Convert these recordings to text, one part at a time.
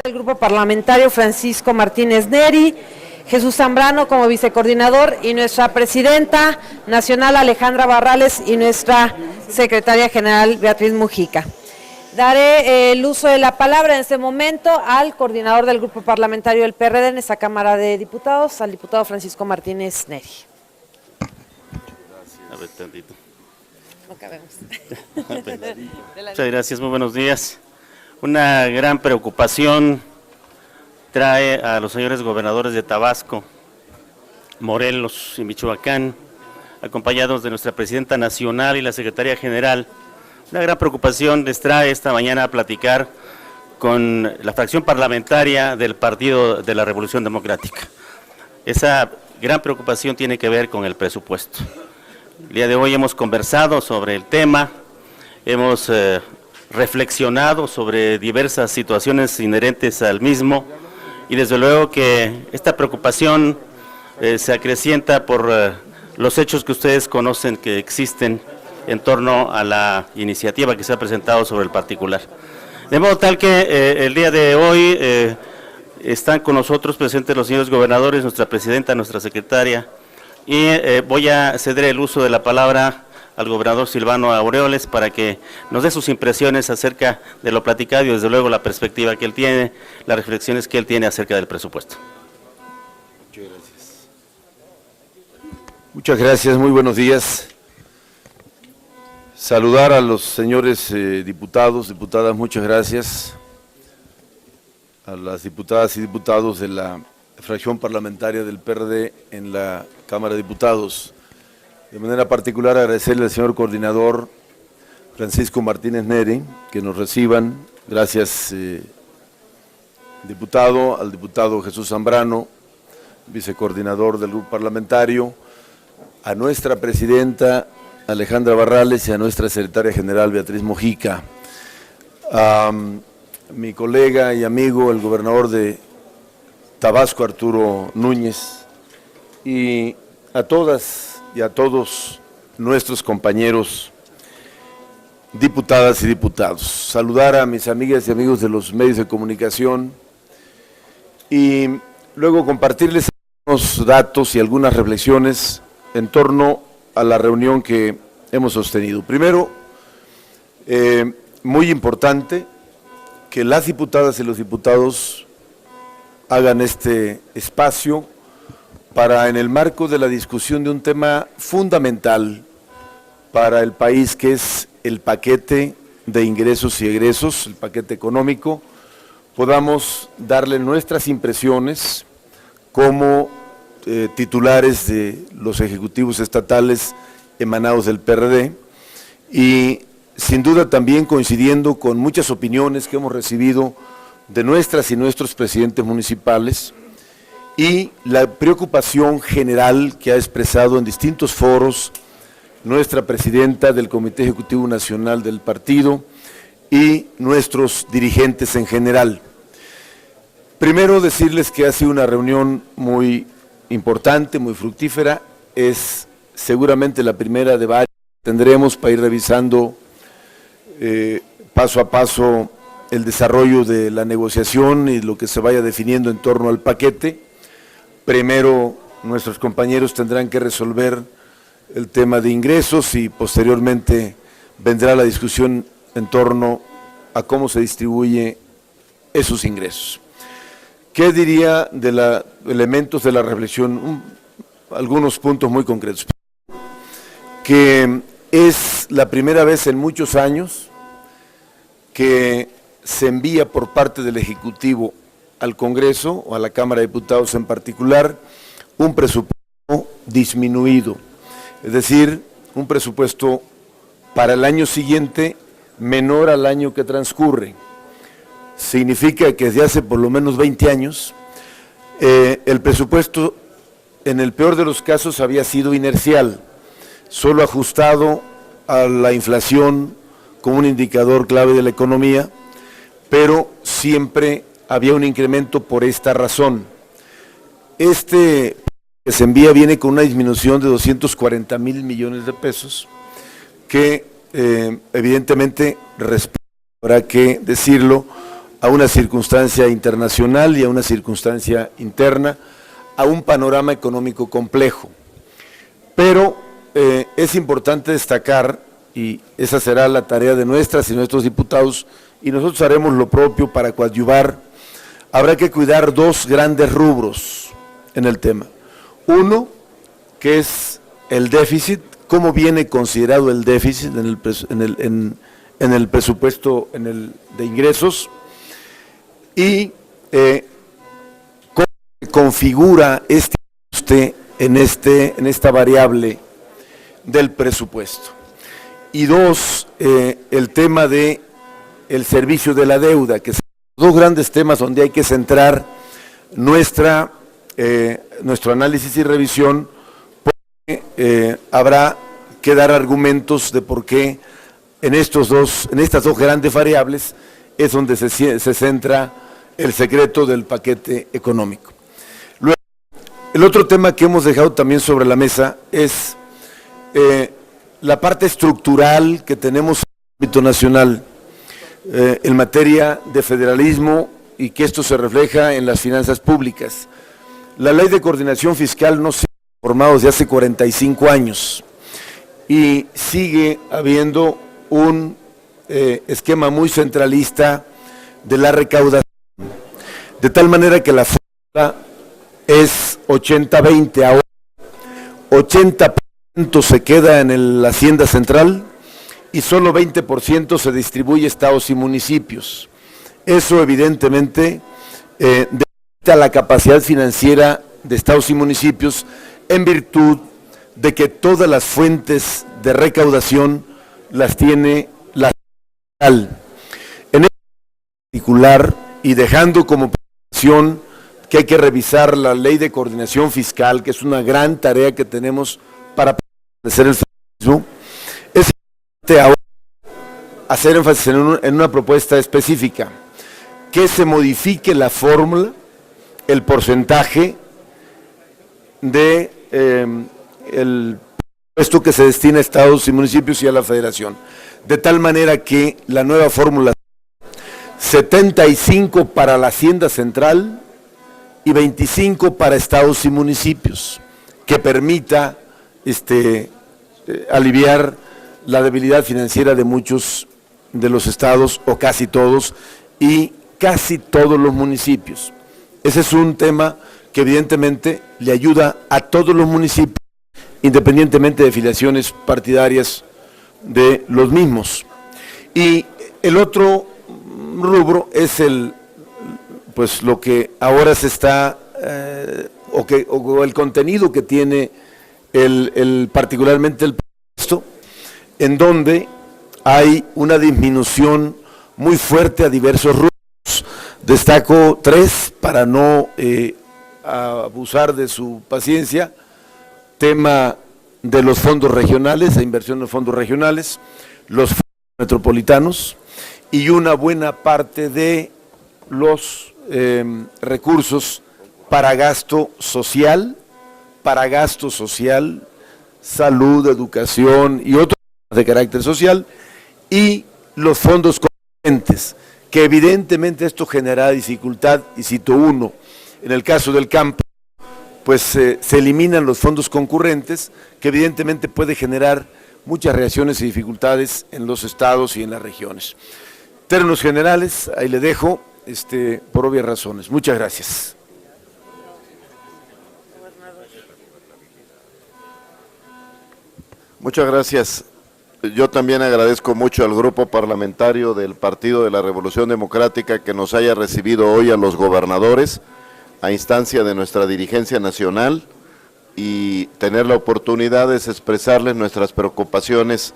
Del grupo parlamentario Francisco Martínez Neri, Jesús Zambrano como vicecoordinador y nuestra presidenta nacional Alejandra Barrales y nuestra secretaria general Beatriz Mujica. Daré el uso de la palabra en este momento al coordinador del grupo parlamentario del PRD en esta Cámara de Diputados, al diputado Francisco Martínez Neri. A ver, tantito. No cabemos. Muchas gracias, muy buenos días. Una gran preocupación trae a los señores gobernadores de Tabasco, Morelos y Michoacán, acompañados de nuestra presidenta nacional y la secretaria general. Una gran preocupación les trae esta mañana a platicar con la fracción parlamentaria del Partido de la Revolución Democrática. Esa gran preocupación tiene que ver con el presupuesto. El día de hoy hemos conversado sobre el tema, hemos reflexionado sobre diversas situaciones inherentes al mismo y desde luego que esta preocupación se acrecienta por los hechos que ustedes conocen que existen en torno a la iniciativa que se ha presentado sobre el particular. De modo tal que el día de hoy están con nosotros presentes los señores gobernadores, nuestra presidenta, nuestra secretaria, y voy a ceder el uso de la palabra al gobernador Silvano Aureoles para que nos dé sus impresiones acerca de lo platicado y desde luego la perspectiva que él tiene, las reflexiones que él tiene acerca del presupuesto. Muchas gracias. Muchas gracias, muy buenos días. Saludar a los señores diputados, diputadas, muchas gracias. A las diputadas y diputados de la fracción parlamentaria del PRD en la Cámara de Diputados. De manera particular agradecerle al señor coordinador Francisco Martínez Neri que nos reciban. Gracias diputado, al diputado Jesús Zambrano, vicecoordinador del grupo parlamentario, a nuestra presidenta Alejandra Barrales y a nuestra secretaria general Beatriz Mujica, a mi colega y amigo el gobernador de Tabasco Arturo Núñez y a todas y a todos nuestros compañeros diputadas y diputados. Saludar a mis amigas y amigos de los medios de comunicación y luego compartirles algunos datos y algunas reflexiones en torno a la reunión que hemos sostenido. Primero, muy importante que las diputadas y los diputados hagan este espacio para, en el marco de la discusión de un tema fundamental para el país, que es el paquete de ingresos y egresos, el paquete económico, podamos darle nuestras impresiones como titulares de los ejecutivos estatales emanados del PRD y sin duda también coincidiendo con muchas opiniones que hemos recibido de nuestras y nuestros presidentes municipales y la preocupación general que ha expresado en distintos foros nuestra presidenta del Comité Ejecutivo Nacional del partido y nuestros dirigentes en general. Primero decirles que ha sido una reunión muy importante, muy fructífera, es seguramente la primera de varias que tendremos para ir revisando paso a paso el desarrollo de la negociación y lo que se vaya definiendo en torno al paquete. Primero nuestros compañeros tendrán que resolver el tema de ingresos y posteriormente vendrá la discusión en torno a cómo se distribuye esos ingresos. ¿Qué diría de los elementos de la reflexión? Algunos puntos muy concretos. Que es la primera vez en muchos años que se envía por parte del Ejecutivo al Congreso o a la Cámara de Diputados en particular un presupuesto disminuido, es decir, un presupuesto para el año siguiente menor al año que transcurre. Significa que desde hace por lo menos 20 años el presupuesto en el peor de los casos había sido inercial, solo ajustado a la inflación como un indicador clave de la economía, pero siempre había un incremento por esta razón. Este que se envía viene con una disminución de 240,000 millones de pesos, que evidentemente habrá que decirlo, a una circunstancia internacional y a una circunstancia interna, a un panorama económico complejo. Pero es importante destacar, y esa será la tarea de nuestras y nuestros diputados, y nosotros haremos lo propio para coadyuvar. Habrá que cuidar dos grandes rubros en el tema. Uno, que es el déficit, cómo viene considerado el déficit en el presupuesto de ingresos, y cómo se configura este ajuste en esta variable del presupuesto. Y dos, el tema de el servicio de la deuda, que son dos grandes temas donde hay que centrar nuestro análisis y revisión, porque habrá que dar argumentos de por qué en estas dos grandes variables es donde se centra el secreto del paquete económico. Luego, el otro tema que hemos dejado también sobre la mesa es la parte estructural que tenemos en el ámbito nacional en materia de federalismo, y que esto se refleja en las finanzas públicas. La Ley de Coordinación Fiscal no se ha formado desde hace 45 años y sigue habiendo un esquema muy centralista de la recaudación, de tal manera que la fórmula es 80-20, ahora 80% se queda en la Hacienda Central y solo 20% se distribuye a estados y municipios. Eso evidentemente debilita la capacidad financiera de estados y municipios, en virtud de que todas las fuentes de recaudación las tiene la central. En este particular, y dejando como preocupación que hay que revisar la Ley de Coordinación Fiscal, que es una gran tarea que tenemos para hacer el federalismo, es importante ahora hacer énfasis en una propuesta específica, que se modifique la fórmula, el porcentaje de el presupuesto que se destina a estados y municipios y a la federación, de tal manera que la nueva fórmula 75 para la Hacienda Central y 25 para estados y municipios, que permita aliviar la debilidad financiera de muchos de los estados, o casi todos, y casi todos los municipios. Ese es un tema que evidentemente le ayuda a todos los municipios, independientemente de filiaciones partidarias de los mismos. Y el otro rubro es lo que ahora se está, o el contenido que tiene particularmente el presupuesto, en donde hay una disminución muy fuerte a diversos rubros. Destaco tres para no abusar de su paciencia: tema de los fondos regionales, la inversión en los fondos regionales, los fondos metropolitanos y una buena parte de los recursos para gasto social, salud, educación y otros de carácter social, y los fondos corrientes, que evidentemente esto genera dificultad, y cito uno: en el caso del campo, pues se eliminan los fondos concurrentes, que evidentemente puede generar muchas reacciones y dificultades en los estados y en las regiones. En términos generales, ahí le dejo, por obvias razones. Muchas gracias. Muchas gracias. Yo también agradezco mucho al grupo parlamentario del Partido de la Revolución Democrática que nos haya recibido hoy a los gobernadores a instancia de nuestra dirigencia nacional, y tener la oportunidad de expresarles nuestras preocupaciones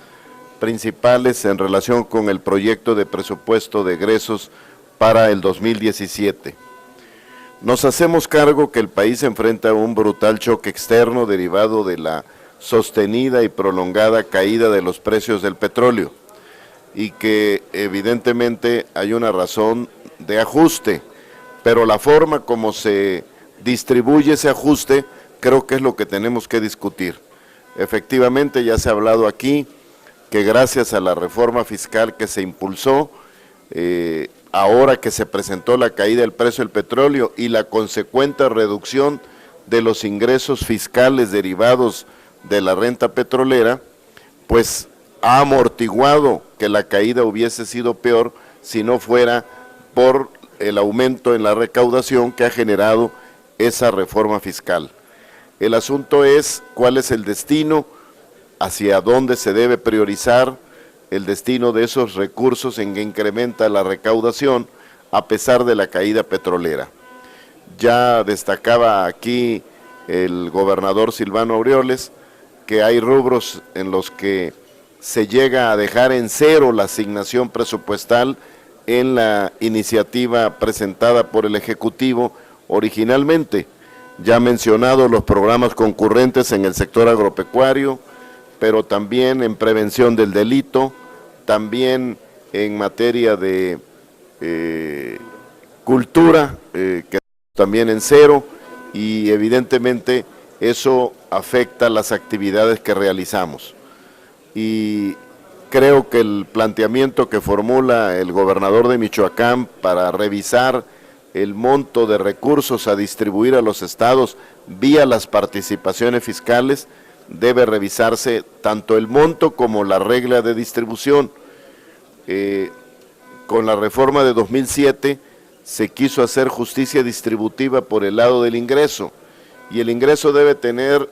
principales en relación con el proyecto de presupuesto de egresos para el 2017. Nos hacemos cargo que el país enfrenta un brutal choque externo derivado de la sostenida y prolongada caída de los precios del petróleo, y que evidentemente hay una razón de ajuste, pero la forma como se distribuye ese ajuste creo que es lo que tenemos que discutir. Efectivamente, ya se ha hablado aquí que gracias a la reforma fiscal que se impulsó, ahora que se presentó la caída del precio del petróleo y la consecuente reducción de los ingresos fiscales derivados de la renta petrolera, pues ha amortiguado que la caída hubiese sido peor si no fuera por el aumento en la recaudación que ha generado esa reforma fiscal. El asunto es cuál es el destino, hacia dónde se debe priorizar el destino de esos recursos en que incrementa la recaudación a pesar de la caída petrolera. Ya destacaba aquí el gobernador Silvano Aureoles que hay rubros en los que se llega a dejar en cero la asignación presupuestal en la iniciativa presentada por el Ejecutivo originalmente. Ya mencionado los programas concurrentes en el sector agropecuario, pero también en prevención del delito, también en materia de cultura, que también en cero, y evidentemente eso afecta las actividades que realizamos. Y creo que el planteamiento que formula el gobernador de Michoacán para revisar el monto de recursos a distribuir a los estados vía las participaciones fiscales, debe revisarse tanto el monto como la regla de distribución. Con la reforma de 2007 se quiso hacer justicia distributiva por el lado del ingreso, y el ingreso debe tener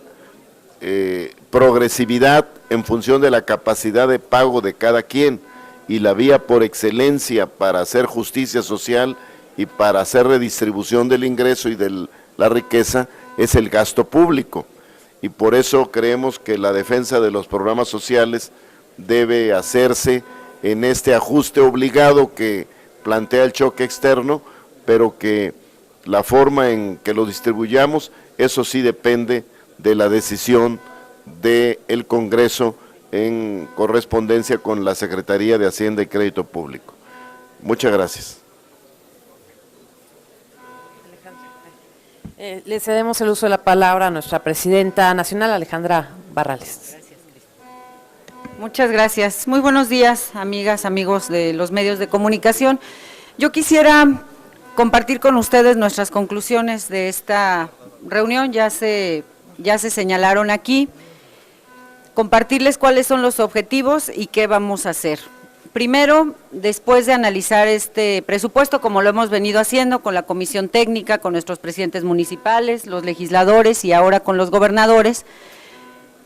progresividad en función de la capacidad de pago de cada quien, y la vía por excelencia para hacer justicia social y para hacer redistribución del ingreso y de la riqueza es el gasto público, y por eso creemos que la defensa de los programas sociales debe hacerse en este ajuste obligado que plantea el choque externo, pero que la forma en que lo distribuyamos, eso sí depende de la decisión del Congreso en correspondencia con la Secretaría de Hacienda y Crédito Público. Muchas gracias. Le cedemos el uso de la palabra a nuestra presidenta nacional, Alejandra Barrales. Muchas gracias. Muy buenos días, amigas, amigos de los medios de comunicación. Yo quisiera compartir con ustedes nuestras conclusiones de esta reunión, ya se señalaron aquí, compartirles cuáles son los objetivos y qué vamos a hacer. Primero, después de analizar este presupuesto, como lo hemos venido haciendo con la comisión técnica, con nuestros presidentes municipales, los legisladores y ahora con los gobernadores,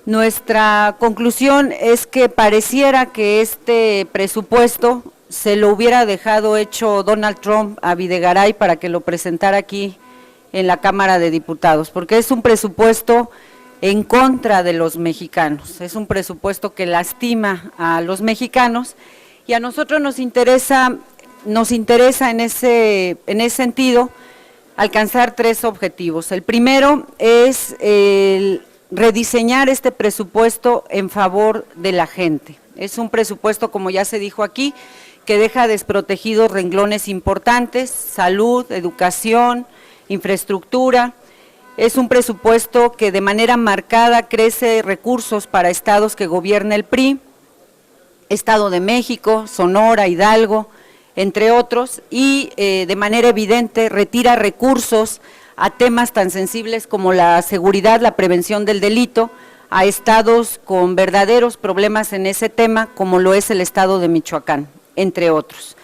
nuestra conclusión es que pareciera que este presupuesto se lo hubiera dejado hecho Donald Trump a Videgaray para que lo presentara aquí en la Cámara de Diputados, porque es un presupuesto en contra de los mexicanos, es un presupuesto que lastima a los mexicanos, y a nosotros nos interesa en ese sentido alcanzar tres objetivos. El primero es el rediseñar este presupuesto en favor de la gente. Es un presupuesto, como ya se dijo aquí, que deja desprotegidos renglones importantes: salud, educación, infraestructura. Es un presupuesto que de manera marcada crece recursos para estados que gobierna el PRI, Estado de México, Sonora, Hidalgo, entre otros, y de manera evidente retira recursos a temas tan sensibles como la seguridad, la prevención del delito, a estados con verdaderos problemas en ese tema, como lo es el estado de Michoacán, entre otros.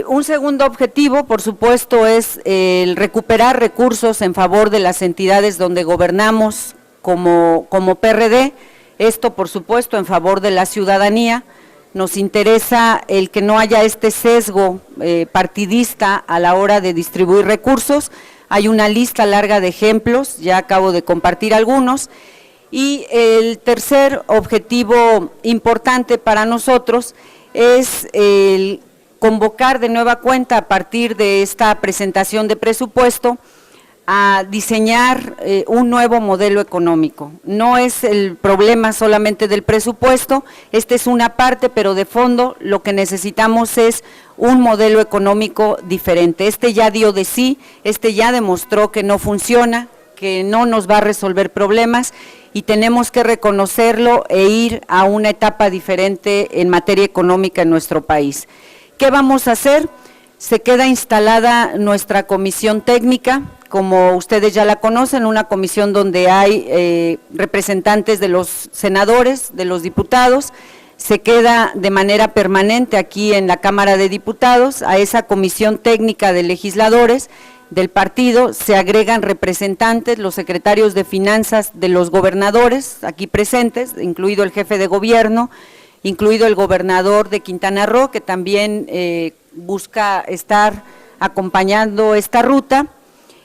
Un segundo objetivo, por supuesto, es el recuperar recursos en favor de las entidades donde gobernamos como PRD, esto por supuesto en favor de la ciudadanía. Nos interesa el que no haya este sesgo partidista a la hora de distribuir recursos. Hay una lista larga de ejemplos, ya acabo de compartir algunos. Y el tercer objetivo importante para nosotros es el convocar de nueva cuenta a partir de esta presentación de presupuesto a diseñar un nuevo modelo económico. No es el problema solamente del presupuesto, esta es una parte, pero de fondo lo que necesitamos es un modelo económico diferente. Este ya dio de sí, este ya demostró que no funciona, que no nos va a resolver problemas, y tenemos que reconocerlo e ir a una etapa diferente en materia económica en nuestro país. ¿Qué vamos a hacer? Se queda instalada nuestra comisión técnica, como ustedes ya la conocen, una comisión donde hay representantes de los senadores, de los diputados. Se queda de manera permanente aquí en la Cámara de Diputados. A esa comisión técnica de legisladores del partido se agregan representantes, los secretarios de finanzas de los gobernadores aquí presentes, incluido el jefe de gobierno, incluido el gobernador de Quintana Roo, que también busca estar acompañando esta ruta,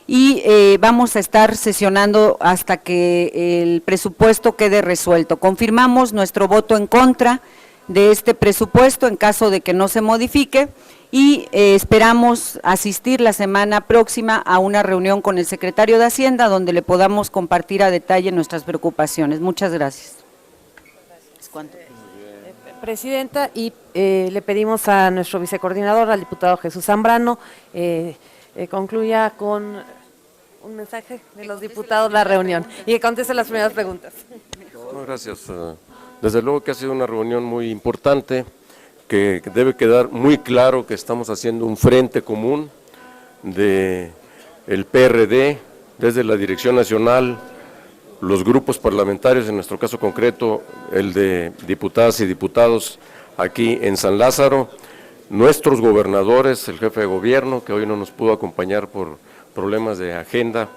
y vamos a estar sesionando hasta que el presupuesto quede resuelto. Confirmamos nuestro voto en contra de este presupuesto en caso de que no se modifique, y esperamos asistir la semana próxima a una reunión con el secretario de Hacienda donde le podamos compartir a detalle nuestras preocupaciones. Muchas gracias. ¿Cuánto? Presidenta, y le pedimos a nuestro vicecoordinador, al diputado Jesús Zambrano, concluya con un mensaje de los diputados la reunión y que conteste las primeras preguntas. No, gracias. Desde luego que ha sido una reunión muy importante, que debe quedar muy claro que estamos haciendo un frente común de el PRD, desde la Dirección Nacional, los grupos parlamentarios, en nuestro caso concreto, el de diputadas y diputados aquí en San Lázaro, nuestros gobernadores, el jefe de gobierno, que hoy no nos pudo acompañar por problemas de agenda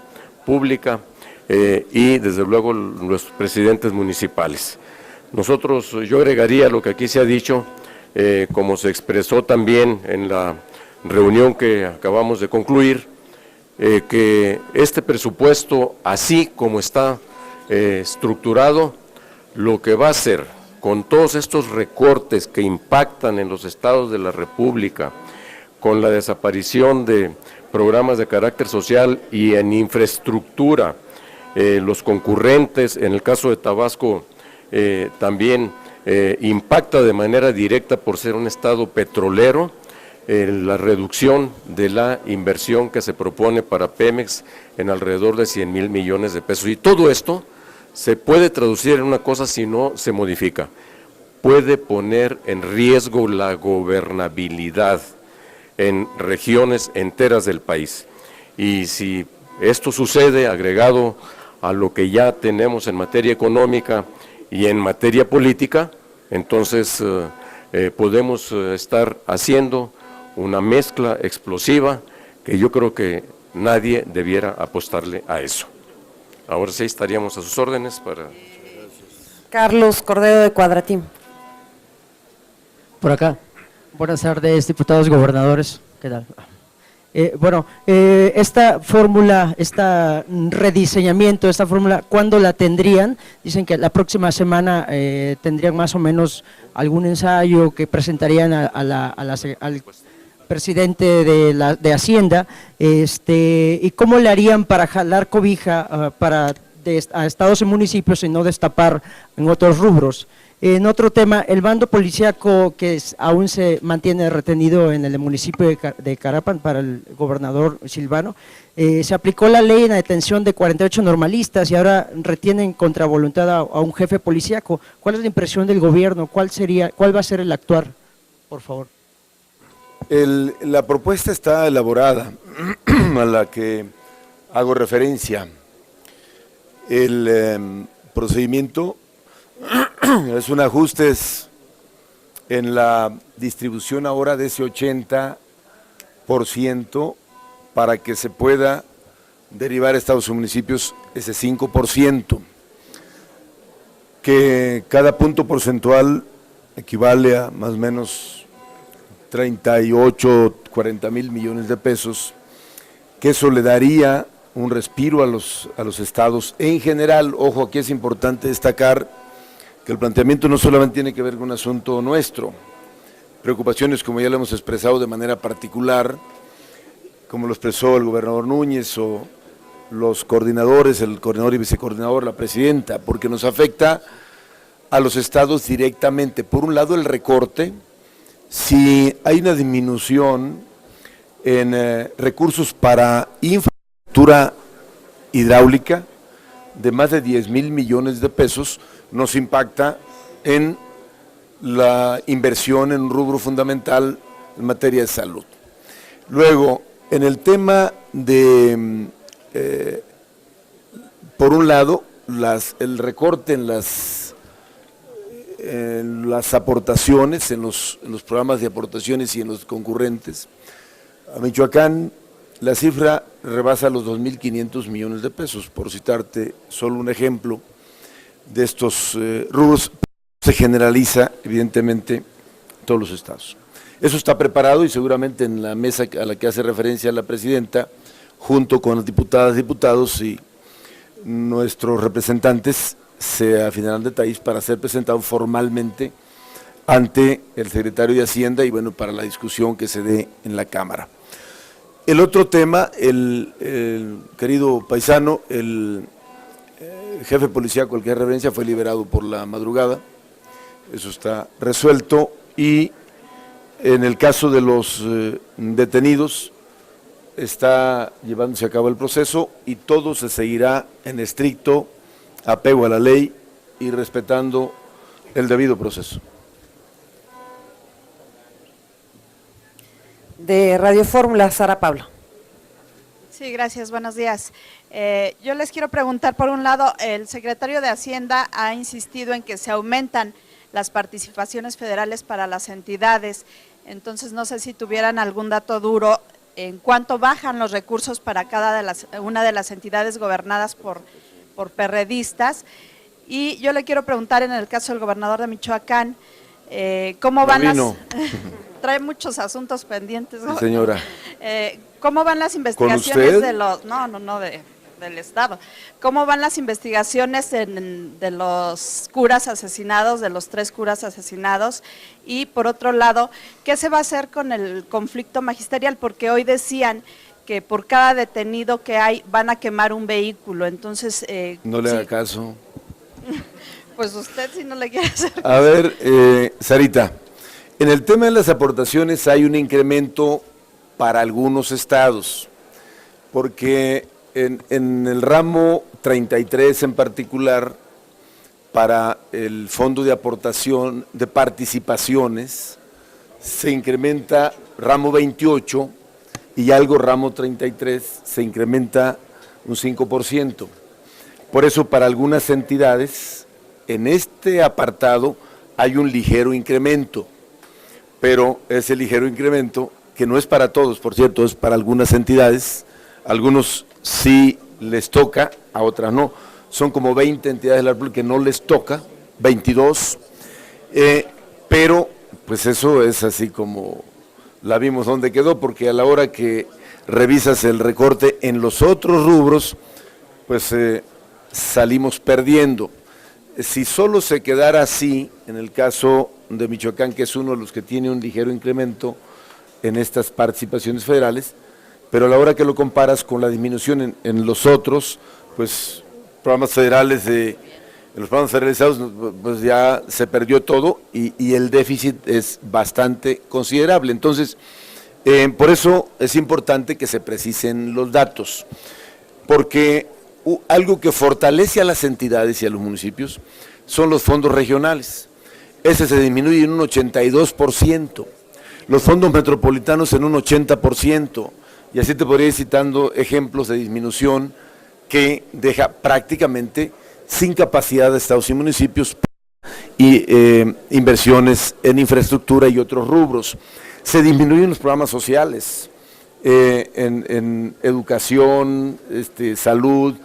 pública, y desde luego los presidentes municipales. Nosotros, yo agregaría lo que aquí se ha dicho, como se expresó también en la reunión que acabamos de concluir, que este presupuesto, así como está estructurado, lo que va a hacer con todos estos recortes que impactan en los estados de la República, con la desaparición de programas de carácter social y en infraestructura, los concurrentes, en el caso de Tabasco también impacta de manera directa por ser un estado petrolero, la reducción de la inversión que se propone para Pemex en alrededor de 100,000 millones de pesos. Y todo esto se puede traducir en una cosa si no se modifica. Puede poner en riesgo la gobernabilidad en regiones enteras del país. Y si esto sucede, agregado a lo que ya tenemos en materia económica y en materia política, entonces podemos estar haciendo una mezcla explosiva que yo creo que nadie debiera apostarle a eso. Ahora sí estaríamos a sus órdenes para… Carlos Cordero de Cuadratín. Por acá. Buenas tardes, diputados, gobernadores. ¿Qué tal? Esta fórmula, este rediseñamiento, esta fórmula, ¿cuándo la tendrían? Dicen que la próxima semana tendrían más o menos algún ensayo que presentarían al presidente de Hacienda, y cómo le harían para jalar cobija a estados y municipios y no destapar en otros rubros. En otro tema, el bando policíaco que aún se mantiene retenido en el municipio de Carapan para el gobernador Silvano, se aplicó la ley en la detención de 48 normalistas y ahora retienen contra voluntad a un jefe policíaco. ¿Cuál es la impresión del gobierno? ¿Cuál va a ser el actuar? Por favor. La propuesta está elaborada, a la que hago referencia. El procedimiento es un ajuste en la distribución ahora de ese 80% para que se pueda derivar a estados y municipios ese 5%, que cada punto porcentual equivale a más o menos 38, 40 mil millones de pesos, que eso le daría un respiro a los estados en general. Ojo, aquí es importante destacar que el planteamiento no solamente tiene que ver con un asunto nuestro, preocupaciones como ya lo hemos expresado de manera particular, como lo expresó el gobernador Núñez o los coordinadores, el coordinador y vicecoordinador, la presidenta, porque nos afecta a los estados directamente. Por un lado, el recorte, si hay una disminución en recursos para infraestructura hidráulica de más de 10,000 millones de pesos, nos impacta en la inversión en un rubro fundamental en materia de salud. Luego, en el tema de, por un lado, el recorte en las aportaciones, en los programas de aportaciones y en los concurrentes, a Michoacán la cifra rebasa los 2.500 millones de pesos, por citarte solo un ejemplo de estos rubros. Se generaliza, evidentemente, en todos los estados. Eso está preparado y seguramente en la mesa a la que hace referencia la presidenta, junto con las diputadas, diputados y nuestros representantes, se afinarán detalles para ser presentado formalmente ante el secretario de Hacienda y bueno, para la discusión que se dé en la Cámara. El otro tema, el querido paisano, el jefe policíaco al que hace referencia fue liberado por la madrugada, eso está resuelto, y en el caso de los detenidos está llevándose a cabo el proceso y todo se seguirá en estricto apego a la ley y respetando el debido proceso. De Radio Fórmula, Sara Pablo. Sí, gracias, buenos días. Yo les quiero preguntar, por un lado, el secretario de Hacienda ha insistido en que se aumentan las participaciones federales para las entidades, entonces no sé si tuvieran algún dato duro en cuánto bajan los recursos para una de las entidades gobernadas por perredistas. Y yo le quiero preguntar, en el caso del gobernador de Michoacán, ¿cómo van trae muchos asuntos pendientes, ¿no? Sí, señora. ¿Cómo van las investigaciones de los del Estado? ¿Cómo van las investigaciones de los curas asesinados, de los 3 curas asesinados? Y por otro lado, ¿qué se va a hacer con el conflicto magisterial? Porque hoy decían que por cada detenido que hay van a quemar un vehículo, entonces… no le haga caso. Pues usted si no le quiere hacer caso. A ver, Sarita, en el tema de las aportaciones hay un incremento para algunos estados, porque en el ramo 33 en particular, para el fondo de aportación de participaciones, se incrementa ramo 28 y algo ramo 33 se incrementa un 5%. Por eso para algunas entidades, en este apartado hay un ligero incremento, pero ese ligero incremento, que no es para todos, por cierto, es para algunas entidades, algunos sí les toca, a otras no. Son como 20 entidades de la República que no les toca, 22, pero pues eso es así como la vimos donde quedó, porque a la hora que revisas el recorte en los otros rubros, pues salimos perdiendo. Si solo se quedara así, en el caso de Michoacán, que es uno de los que tiene un ligero incremento en estas participaciones federales, pero a la hora que lo comparas con la disminución en los otros, pues programas federales, en los programas federalizados, pues ya se perdió todo y el déficit es bastante considerable. Entonces, por eso es importante que se precisen los datos, porque algo que fortalece a las entidades y a los municipios son los fondos regionales. Ese se disminuye en un 82%, los fondos metropolitanos en un 80%, y así te podría ir citando ejemplos de disminución que deja prácticamente sin capacidad de estados y municipios y inversiones en infraestructura y otros rubros. Se disminuyen los programas sociales, en educación, salud,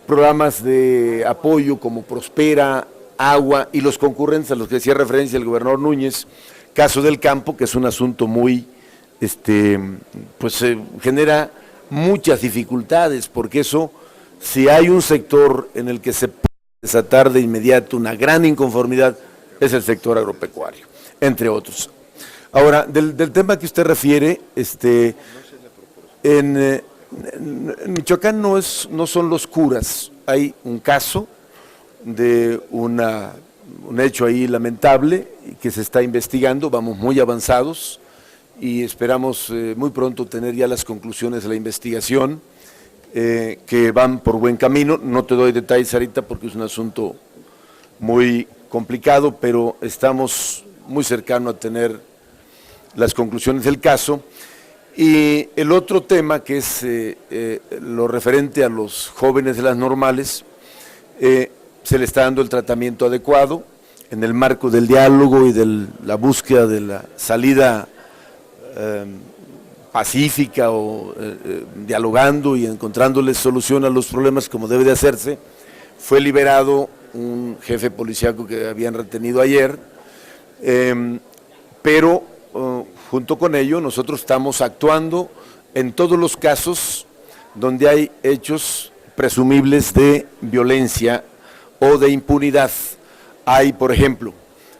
programas de apoyo como Prospera, Agua y los concurrentes a los que hacía referencia el gobernador Núñez, caso del campo, que es un asunto muy, pues genera muchas dificultades, porque eso, si hay un sector en el que se puede desatar de inmediato una gran inconformidad, es el sector agropecuario, entre otros. Ahora, del tema que usted refiere, en Michoacán no son los curas, hay un caso de un hecho ahí lamentable que se está investigando, vamos muy avanzados y esperamos muy pronto tener ya las conclusiones de la investigación que van por buen camino. No te doy detalles ahorita porque es un asunto muy complicado, pero estamos muy cercanos a tener las conclusiones del caso. Y el otro tema, que es lo referente a los jóvenes de las normales, se le está dando el tratamiento adecuado en el marco del diálogo y de la búsqueda de la salida pacífica o dialogando y encontrándoles solución a los problemas como debe de hacerse. Fue liberado un jefe policíaco que habían retenido ayer, pero junto con ello nosotros estamos actuando en todos los casos donde hay hechos presumibles de violencia o de impunidad. Hay, por ejemplo,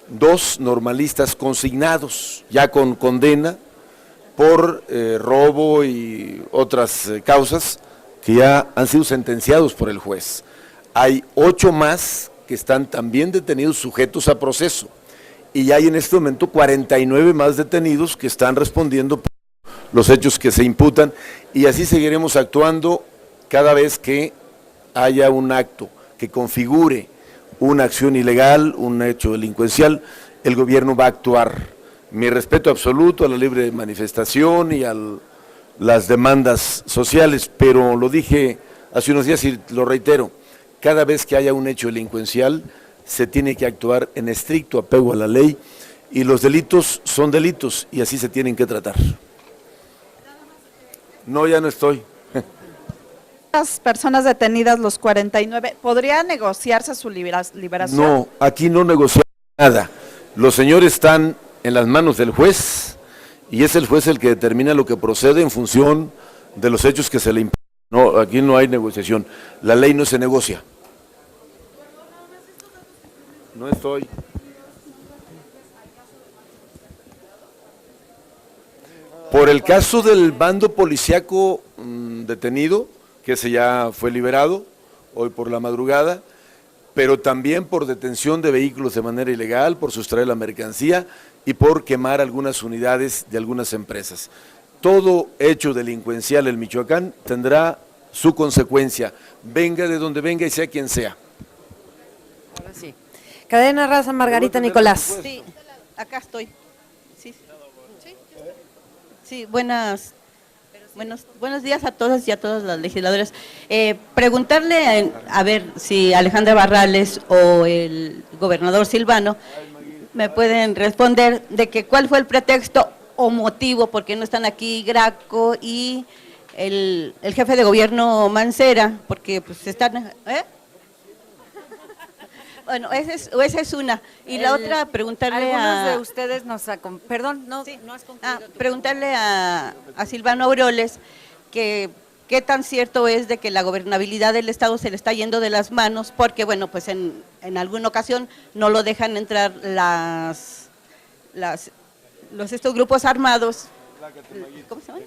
2 normalistas consignados ya con condena por robo y otras causas que ya han sido sentenciados por el juez. Hay 8 más que están también detenidos sujetos a proceso y hay en este momento 49 más detenidos que están respondiendo por los hechos que se imputan, y así seguiremos actuando cada vez que haya un acto que configure una acción ilegal, un hecho delincuencial. El gobierno va a actuar. Mi respeto absoluto a la libre manifestación y a las demandas sociales, pero lo dije hace unos días y lo reitero, cada vez que haya un hecho delincuencial se tiene que actuar en estricto apego a la ley, y los delitos son delitos y así se tienen que tratar. No, ya no estoy. Las personas detenidas, los 49, ¿podría negociarse su liberación? No, aquí no negociamos nada. Los señores están en las manos del juez y es el juez el que determina lo que procede en función de los hechos que se le imponen. No, aquí no hay negociación. La ley no se negocia. No estoy. Por el caso del bando policiaco detenido, que ese ya fue liberado hoy por la madrugada, pero también por detención de vehículos de manera ilegal, por sustraer la mercancía y por quemar algunas unidades de algunas empresas. Todo hecho delincuencial en Michoacán tendrá su consecuencia, venga de donde venga y sea quien sea. Ahora sí. Cadena Raza, Margarita Nicolás. Sí, acá estoy. Sí, buenos días a todos y a todas las legisladoras. Preguntarle a ver si Alejandra Barrales o el gobernador Silvano me pueden responder de que cuál fue el pretexto o motivo por qué no están aquí Graco y el jefe de gobierno Mancera, porque pues están... Bueno, esa es una. Y la otra, preguntarle algunos de ustedes perdón, no has concluido. Preguntarle a Silvano Aureoles que qué tan cierto es de que la gobernabilidad del Estado se le está yendo de las manos, porque bueno, pues en alguna ocasión no lo dejan entrar estos grupos armados. ¿Cómo se llama?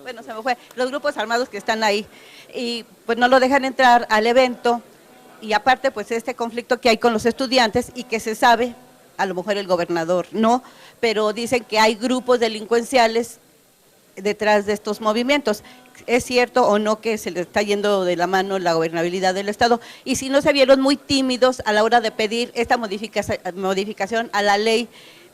Bueno, se me fue. Los grupos armados que están ahí. Y pues no lo dejan entrar al evento. Y aparte, pues este conflicto que hay con los estudiantes y que se sabe, a lo mejor el gobernador no, pero dicen que hay grupos delincuenciales detrás de estos movimientos. ¿Es cierto o no que se le está yendo de la mano la gobernabilidad del Estado? Y si no se vieron muy tímidos a la hora de pedir esta modificación a la ley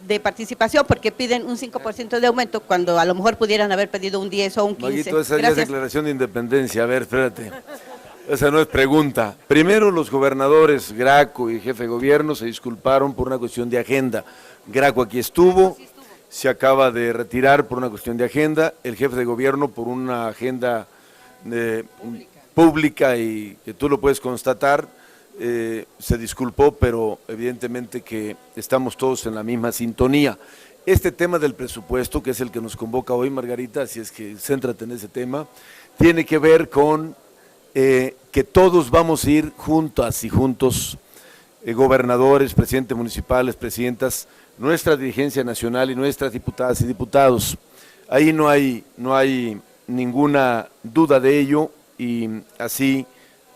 de participación, porque piden un 5% de aumento, cuando a lo mejor pudieran haber pedido un 10 o un 15%. Maguito, esa ya es declaración de independencia. A ver, espérate. Esa no es pregunta. Primero, los gobernadores Graco y jefe de gobierno se disculparon por una cuestión de agenda. Graco aquí estuvo, se acaba de retirar por una cuestión de agenda, el jefe de gobierno por una agenda pública y que tú lo puedes constatar, se disculpó, pero evidentemente que estamos todos en la misma sintonía. Este tema del presupuesto, que es el que nos convoca hoy, Margarita, así es que céntrate en ese tema, tiene que ver con que todos vamos a ir juntas y juntos, gobernadores, presidentes municipales, presidentas, nuestra dirigencia nacional y nuestras diputadas y diputados. Ahí no hay ninguna duda de ello, y así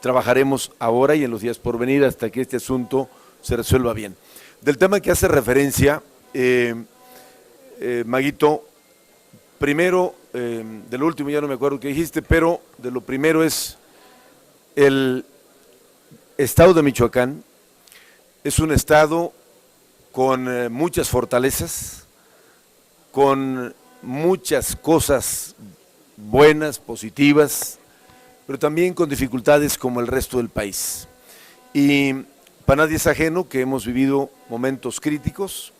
trabajaremos ahora y en los días por venir hasta que este asunto se resuelva bien. Del tema que hace referencia, Maguito, primero, de lo último ya no me acuerdo qué dijiste, pero de lo primero es el estado de Michoacán. Es un estado con muchas fortalezas, con muchas cosas buenas, positivas, pero también con dificultades como el resto del país. Y para nadie es ajeno que hemos vivido momentos críticos,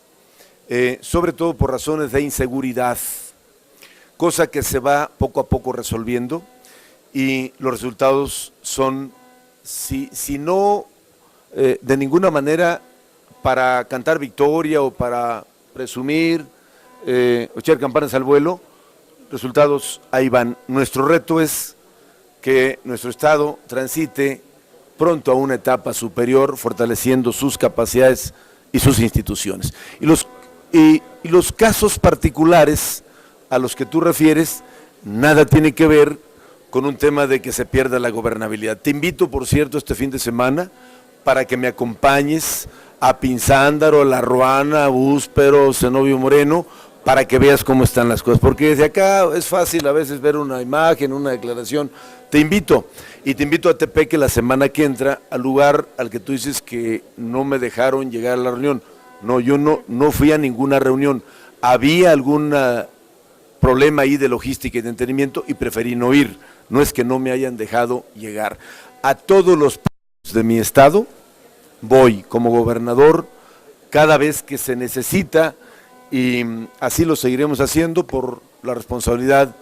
sobre todo por razones de inseguridad, cosa que se va poco a poco resolviendo, y los resultados son, si no de ninguna manera para cantar victoria o para presumir o echar campanas al vuelo, resultados ahí van. Nuestro reto es que nuestro Estado transite pronto a una etapa superior, fortaleciendo sus capacidades y sus instituciones. Y los casos particulares a los que tú refieres, nada tiene que ver con un tema de que se pierda la gobernabilidad. Te invito, por cierto, este fin de semana para que me acompañes a Pinzándaro, a La Ruana, a Búspero, Zenobio Moreno, para que veas cómo están las cosas, porque desde acá es fácil a veces ver una imagen, una declaración. Te invito, y te invito a Tepeque la semana que entra, al lugar al que tú dices que no me dejaron llegar a la reunión. No, yo no fui a ninguna reunión. Había algún problema ahí de logística y de entendimiento y preferí no ir. No es que no me hayan dejado llegar. A todos los pueblos de mi estado voy como gobernador cada vez que se necesita, y así lo seguiremos haciendo por la responsabilidad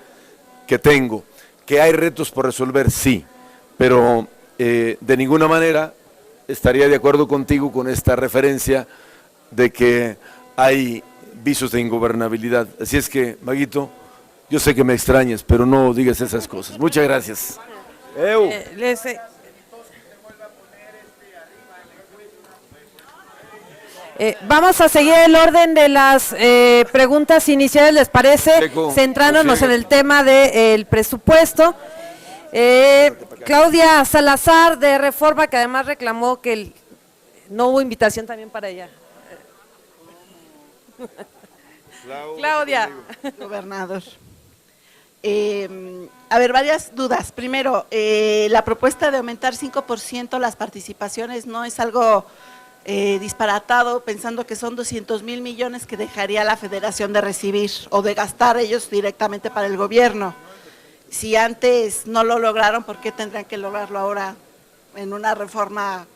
que tengo. Que hay retos por resolver, sí, pero de ninguna manera estaría de acuerdo contigo con esta referencia de que hay visos de ingobernabilidad. Así es que, Maguito, yo sé que me extrañas, pero no digas esas cosas. Muchas gracias. Vamos a seguir el orden de las preguntas iniciales, ¿les parece? Centrándonos en el tema del presupuesto. Claudia Salazar, de Reforma, que además reclamó que no hubo invitación también para ella. Claudia. Gobernador. A ver, varias dudas. Primero, la propuesta de aumentar 5% las participaciones no es algo disparatado, pensando que son 200,000 millones que dejaría la Federación de recibir o de gastar ellos directamente para el gobierno. Si antes no lo lograron, ¿por qué tendrían que lograrlo ahora en una reforma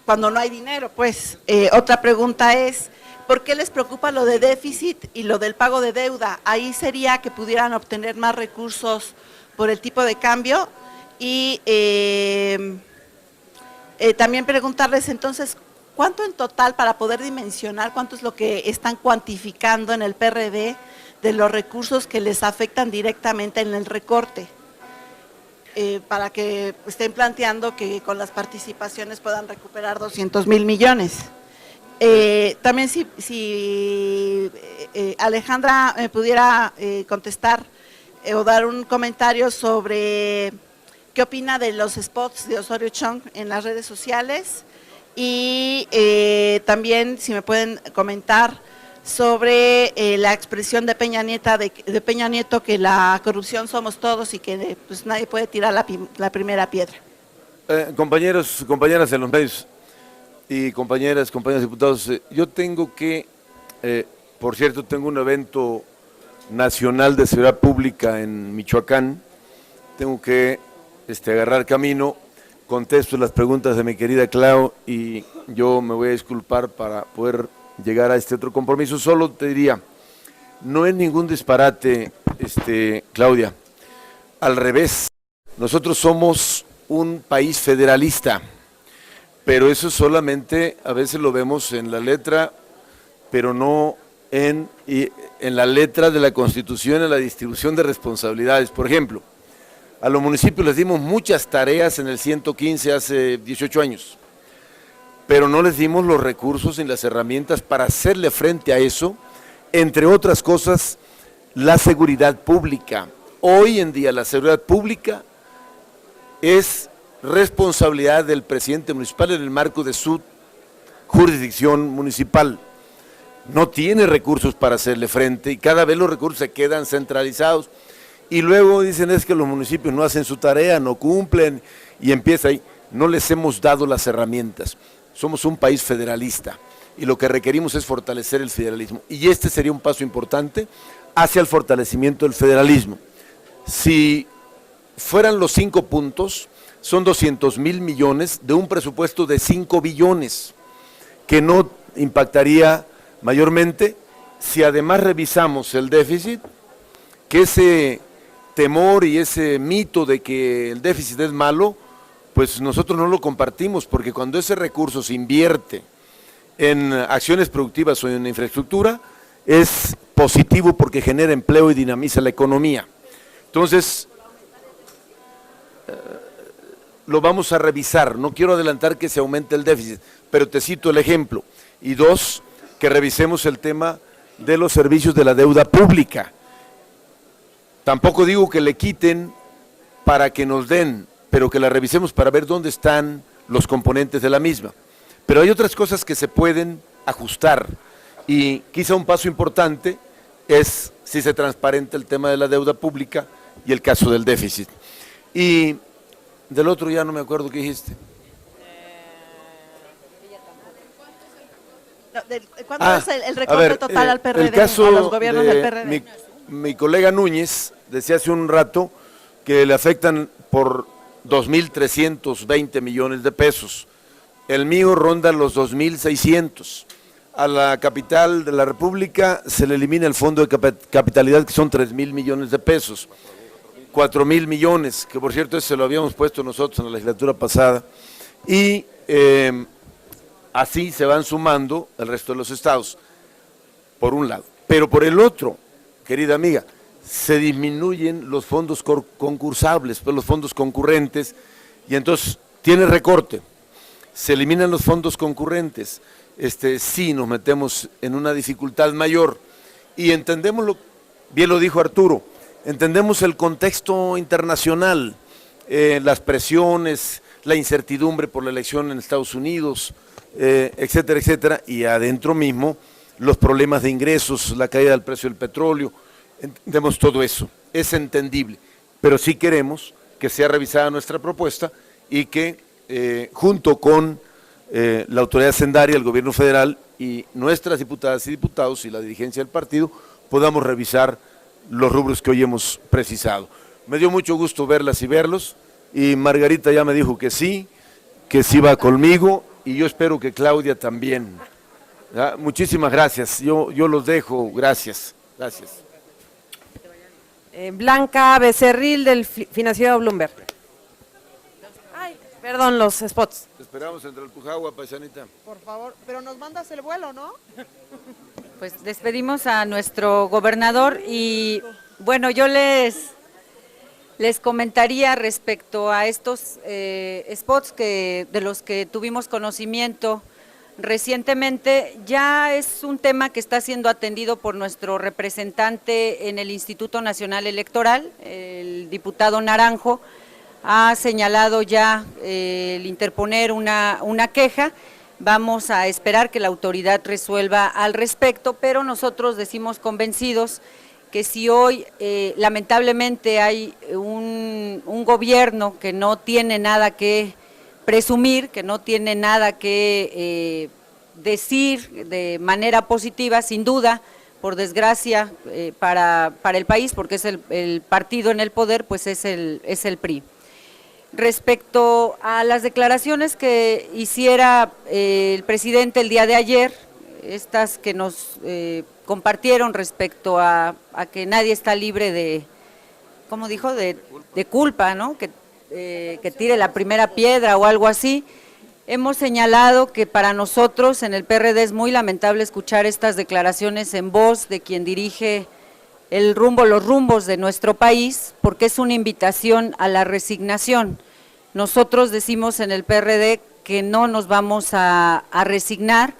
cuando no hay dinero? Pues otra pregunta es, ¿por qué les preocupa lo de déficit y lo del pago de deuda? Ahí sería que pudieran obtener más recursos por el tipo de cambio. Y también preguntarles entonces, ¿cuánto en total, para poder dimensionar cuánto es lo que están cuantificando en el PRD de los recursos que les afectan directamente en el recorte? Para que estén planteando que con las participaciones puedan recuperar 200,000 millones. También si Alejandra me pudiera contestar o dar un comentario sobre qué opina de los spots de Osorio Chong en las redes sociales, y también si me pueden comentar sobre la expresión de Peña Nieto, que la corrupción somos todos y que pues nadie puede tirar la primera piedra. Compañeros, compañeras de los medios y compañeros diputados, yo tengo que, por cierto, tengo un evento nacional de seguridad pública en Michoacán, tengo que agarrar camino. Contesto las preguntas de mi querida Clau y yo me voy a disculpar para poder llegar a este otro compromiso. Solo te diría, no es ningún disparate, Claudia, al revés, nosotros somos un país federalista, pero eso solamente a veces lo vemos en la letra, pero no en la letra de la Constitución, en la distribución de responsabilidades. Por ejemplo, a los municipios les dimos muchas tareas en el 115 hace 18 años, pero no les dimos los recursos ni las herramientas para hacerle frente a eso, entre otras cosas, la seguridad pública. Hoy en día la seguridad pública es responsabilidad del presidente municipal en el marco de su jurisdicción municipal. No tiene recursos para hacerle frente y cada vez los recursos se quedan centralizados. Y luego dicen es que los municipios no hacen su tarea, no cumplen, y empieza ahí. No les hemos dado las herramientas. Somos un país federalista y lo que requerimos es fortalecer el federalismo. Y este sería un paso importante hacia el fortalecimiento del federalismo. Si fueran los 5 puntos, son 200,000 millones de un presupuesto de 5 billones, que no impactaría mayormente. Si además revisamos el déficit, que ese temor y ese mito de que el déficit es malo, pues nosotros no lo compartimos, porque cuando ese recurso se invierte en acciones productivas o en infraestructura, es positivo porque genera empleo y dinamiza la economía. Entonces, lo vamos a revisar, no quiero adelantar que se aumente el déficit, pero te cito el ejemplo. Y 2, que revisemos el tema de los servicios de la deuda pública. Tampoco digo que le quiten para que nos den, pero que la revisemos para ver dónde están los componentes de la misma. Pero hay otras cosas que se pueden ajustar y quizá un paso importante es si se transparenta el tema de la deuda pública y el caso del déficit. Y del otro ya no me acuerdo qué dijiste. ¿Cuánto es el recorte total al PRD, el caso a los gobiernos del PRD? Mi colega Núñez decía hace un rato que le afectan por 2.320 millones de pesos. El mío ronda los 2.600. A la capital de la República se le elimina el fondo de capitalidad, que son 3.000 millones de pesos. 4.000 millones, que por cierto ese se lo habíamos puesto nosotros en la legislatura pasada. Y así se van sumando el resto de los estados, por un lado. Pero por el otro, querida amiga, se disminuyen los fondos concursables, pues los fondos concurrentes, y entonces tiene recorte, se eliminan los fondos concurrentes, sí nos metemos en una dificultad mayor, y entendemos, bien lo dijo Arturo, entendemos el contexto internacional, las presiones, la incertidumbre por la elección en Estados Unidos, etcétera, etcétera, y adentro mismo los problemas de ingresos, la caída del precio del petróleo. Entendemos todo eso, es entendible, pero sí queremos que sea revisada nuestra propuesta y que junto con la autoridad hacendaria, el gobierno federal y nuestras diputadas y diputados y la dirigencia del partido podamos revisar los rubros que hoy hemos precisado. Me dio mucho gusto verlas y verlos, y Margarita ya me dijo que sí va conmigo, y yo espero que Claudia también. ¿Ya? Muchísimas gracias, yo los dejo, gracias. Blanca Becerril, del financiero Bloomberg. Ay, perdón, los spots. Te esperamos entre el Pujagua, paisanita. Por favor, pero nos mandas el vuelo, ¿no? Pues despedimos a nuestro gobernador y bueno, yo les comentaría respecto a estos spots de los que tuvimos conocimiento recientemente. Ya es un tema que está siendo atendido por nuestro representante en el Instituto Nacional Electoral, el diputado Naranjo. Ha señalado ya el interponer una queja. Vamos a esperar que la autoridad resuelva al respecto, pero nosotros decimos convencidos que si hoy lamentablemente hay un gobierno que no tiene nada que presumir, que no tiene nada que decir de manera positiva, sin duda, por desgracia para el país, porque es el partido en el poder, pues es el PRI. Respecto a las declaraciones que hiciera el presidente el día de ayer, estas que nos compartieron respecto a que nadie está libre de, ¿cómo dijo?, de culpa, ¿no?, que tire la primera piedra o algo así. Hemos señalado que para nosotros en el PRD es muy lamentable escuchar estas declaraciones en voz de quien dirige los rumbos de nuestro país, porque es una invitación a la resignación. Nosotros decimos en el PRD que no nos vamos a resignar,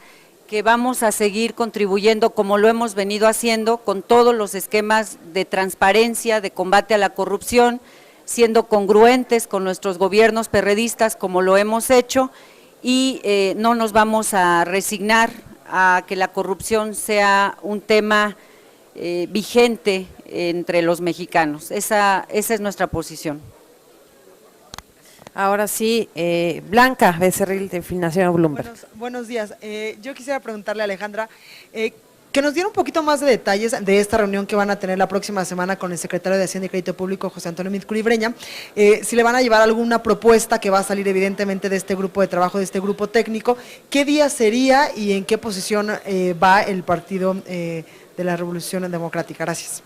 que vamos a seguir contribuyendo como lo hemos venido haciendo con todos los esquemas de transparencia, de combate a la corrupción, siendo congruentes con nuestros gobiernos perredistas como lo hemos hecho, y no nos vamos a resignar a que la corrupción sea un tema vigente entre los mexicanos. Esa es nuestra posición. Ahora sí, Blanca Becerril, de financiero Bloomberg. Buenos días. Yo quisiera preguntarle a Alejandra, que nos diera un poquito más de detalles de esta reunión que van a tener la próxima semana con el secretario de Hacienda y Crédito Público, José Antonio Mizcuri Breña, si le van a llevar alguna propuesta que va a salir evidentemente de este grupo de trabajo, de este grupo técnico, qué día sería y en qué posición va el Partido de la Revolución Democrática. Gracias.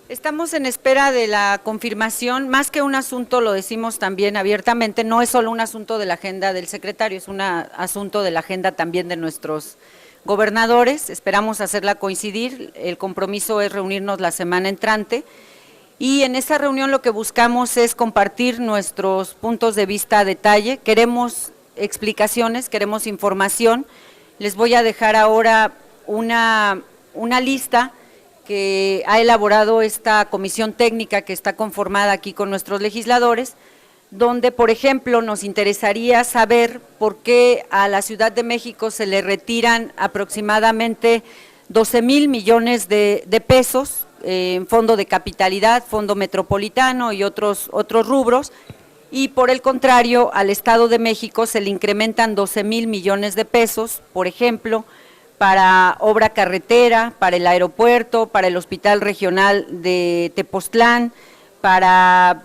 Estamos en espera de la confirmación, más que un asunto, lo decimos también abiertamente, no es solo un asunto de la agenda del secretario, es un asunto de la agenda también de nuestros gobernadores, esperamos hacerla coincidir, el compromiso es reunirnos la semana entrante y en esa reunión lo que buscamos es compartir nuestros puntos de vista a detalle, queremos explicaciones, queremos información, les voy a dejar ahora una lista que ha elaborado esta comisión técnica que está conformada aquí con nuestros legisladores, donde, por ejemplo, nos interesaría saber por qué a la Ciudad de México se le retiran aproximadamente 12,000 millones de pesos en fondo de capitalidad, fondo metropolitano y otros rubros, y por el contrario, al Estado de México se le incrementan 12,000 millones de pesos, por ejemplo, para obra carretera, para el aeropuerto, para el Hospital Regional de Tepoztlán, para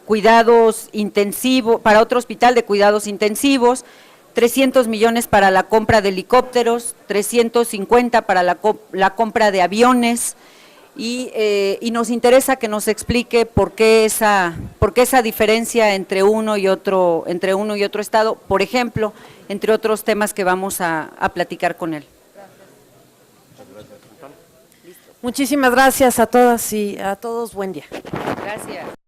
cuidados intensivos, para otro hospital de cuidados intensivos, 300 millones para la compra de helicópteros, 350 para la compra de aviones y nos interesa que nos explique por qué esa diferencia entre uno y otro estado, por ejemplo, entre otros temas que vamos a platicar con él. Muchísimas gracias a todas y a todos. Buen día. Gracias.